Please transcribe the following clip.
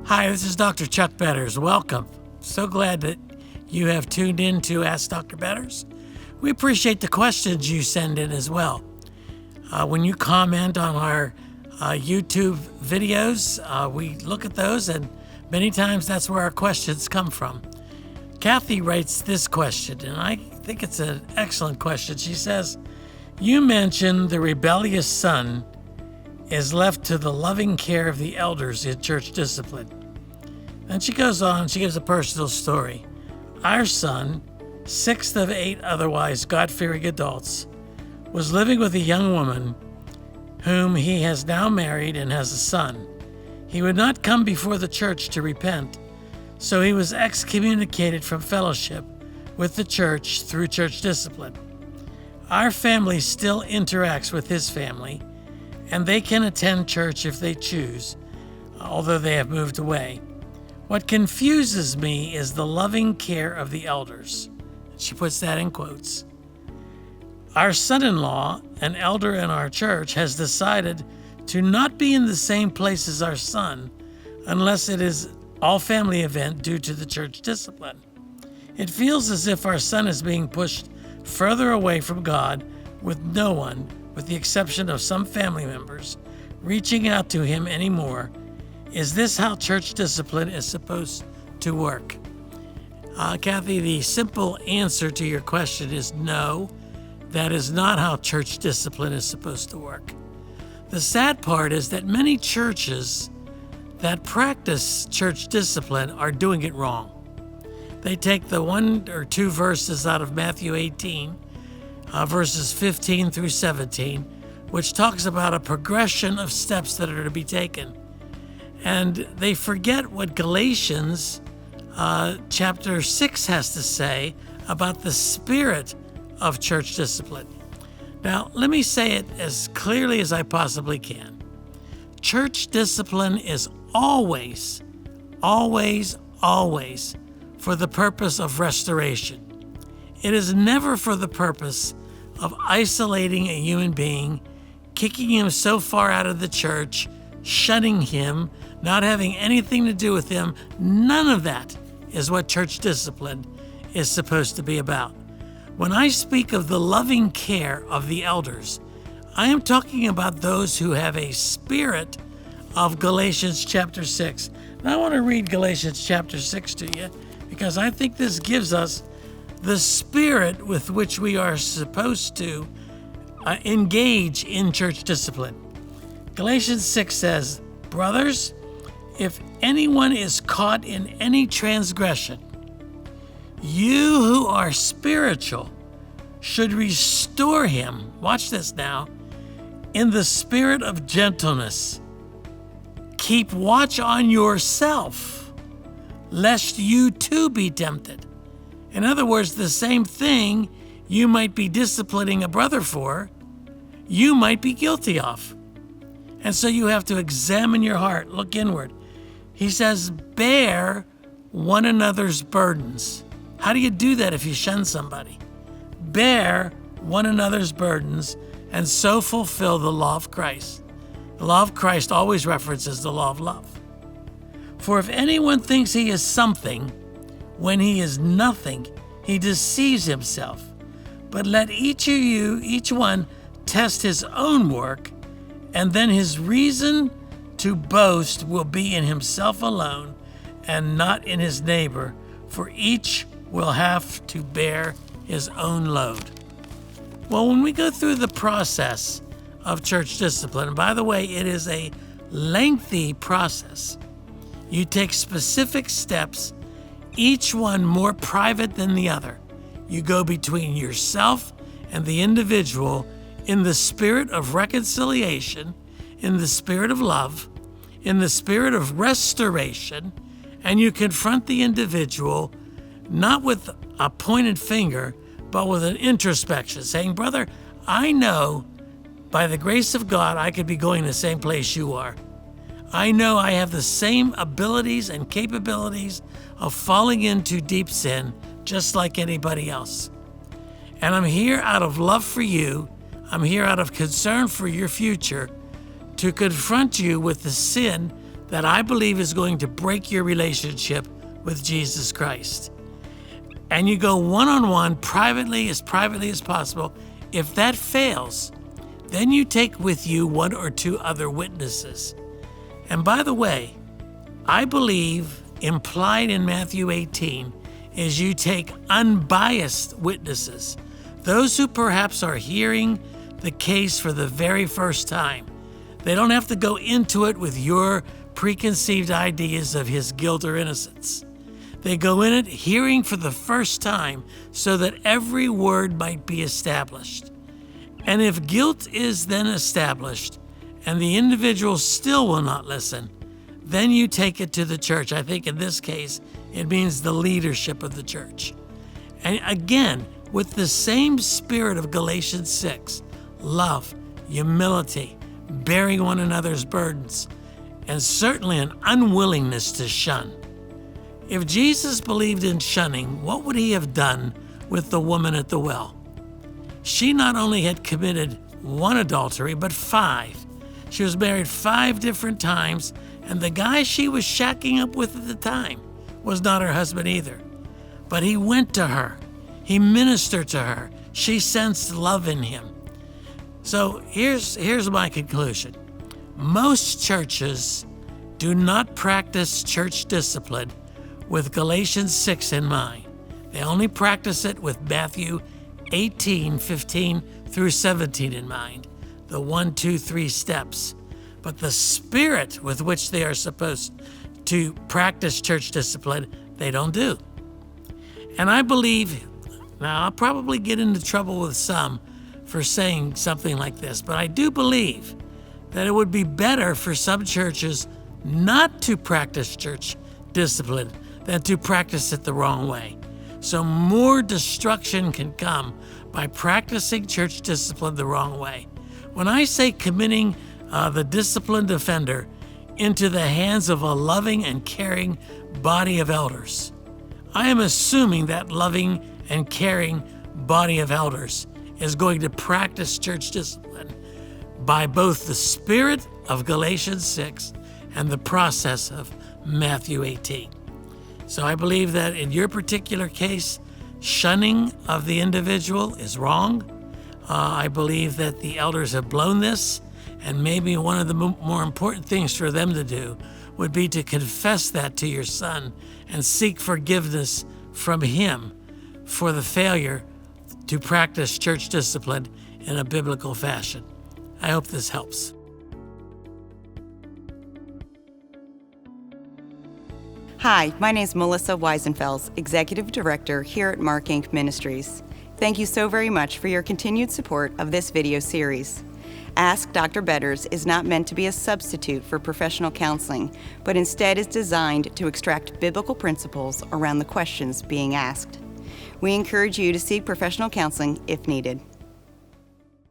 Hi, this is Dr. Chuck Betters. Welcome. So glad that you have tuned in to Ask Dr. Betters. We appreciate the questions you send in as well. When you comment on our YouTube videos, we look at those, and many times that's where our questions come from. Kathy writes this question, and I think it's an excellent question. She says, you mentioned the rebellious son is left to the loving care of the elders in church discipline. And she goes on, she gives a personal story. Our son, sixth of 8 otherwise God-fearing adults, was living with a young woman whom he has now married and has a son. He would not come before the church to repent, so he was excommunicated from fellowship with the church through church discipline. Our family still interacts with his family, and they can attend church if they choose, although they have moved away. What confuses me is the loving care of the elders. She puts that in quotes. Our son-in-law, an elder in our church, has decided to not be in the same place as our son unless it is all-family event due to the church discipline. It feels as if our son is being pushed further away from God with no one, with the exception of some family members, reaching out to him anymore. Is this how church discipline is supposed to work? Kathy, the simple answer to your question is no, that is not how church discipline is supposed to work. The sad part is that many churches that practice church discipline are doing it wrong. They take the 1 or 2 verses out of Matthew 18, verses 15 through 17, which talks about a progression of steps that are to be taken. And they forget what Galatians chapter 6 has to say about the spirit of church discipline. Now, let me say it as clearly as I possibly can. Church discipline is always, always, always for the purpose of restoration. It is never for the purpose of isolating a human being, kicking him so far out of the church, shunning him, not having anything to do with him. None of that is what church discipline is supposed to be about. When I speak of the loving care of the elders, I am talking about those who have a spirit of Galatians chapter 6. Now I want to read Galatians chapter 6 to you because I think this gives us the spirit with which we are supposed to engage in church discipline. Galatians 6 says, brothers, if anyone is caught in any transgression, you who are spiritual should restore him, watch this now, in the spirit of gentleness. Keep watch on yourself, lest you too be tempted. In other words, the same thing you might be disciplining a brother for, you might be guilty of. And so you have to examine your heart, look inward. He says, bear one another's burdens. How do you do that if you shun somebody? Bear one another's burdens and so fulfill the law of Christ. The law of Christ always references the law of love. For if anyone thinks he is something when he is nothing, he deceives himself. But let each one test his own work, and then his reason to boast will be in himself alone and not in his neighbor, for each will have to bear his own load. Well, when we go through the process of church discipline, by the way, it is a lengthy process. You take specific steps, each one more private than the other. You go between yourself and the individual in the spirit of reconciliation, in the spirit of love, in the spirit of restoration, and you confront the individual not with a pointed finger, but with an introspection, saying, brother, I know by the grace of God I could be going the same place you are. I know I have the same abilities and capabilities of falling into deep sin just like anybody else. And I'm here out of love for you. I'm here out of concern for your future to confront you with the sin that I believe is going to break your relationship with Jesus Christ. And you go one-on-one, privately as possible. If that fails, then you take with you one or two other witnesses. And by the way, I believe implied in Matthew 18 is you take unbiased witnesses, those who perhaps are hearing the case for the very first time. They don't have to go into it with your preconceived ideas of his guilt or innocence. They go in it hearing for the first time so that every word might be established. And if guilt is then established and the individual still will not listen, then you take it to the church. I think in this case, it means the leadership of the church. And again, with the same spirit of Galatians 6, love, humility, bearing one another's burdens, and certainly an unwillingness to shun. If Jesus believed in shunning, what would he have done with the woman at the well? She not only had committed one adultery, but 5. She was married 5 different times, and the guy she was shacking up with at the time was not her husband either. But he went to her. He ministered to her. She sensed love in him. So here's my conclusion. Most churches do not practice church discipline with Galatians 6 in mind. They only practice it with Matthew 18, 15 through 17 in mind, the 1, 2, 3 steps. But the spirit with which they are supposed to practice church discipline, they don't do. And I believe, now I'll probably get into trouble with some for saying something like this, but I do believe that it would be better for some churches not to practice church discipline than to practice it the wrong way. So more destruction can come by practicing church discipline the wrong way. When I say committing the disciplined offender into the hands of a loving and caring body of elders, I am assuming that loving and caring body of elders is going to practice church discipline by both the spirit of Galatians 6 and the process of Matthew 18. So I believe that in your particular case, shunning of the individual is wrong. I believe that the elders have blown this, and maybe one of the more important things for them to do would be to confess that to your son and seek forgiveness from him for the failure to practice church discipline in a biblical fashion. I hope this helps. Hi, my name is Melissa Weisenfels, Executive Director here at MARKINC Ministries. Thank you so very much for your continued support of this video series. Ask Dr. Betters is not meant to be a substitute for professional counseling, but instead is designed to extract biblical principles around the questions being asked. We encourage you to seek professional counseling if needed.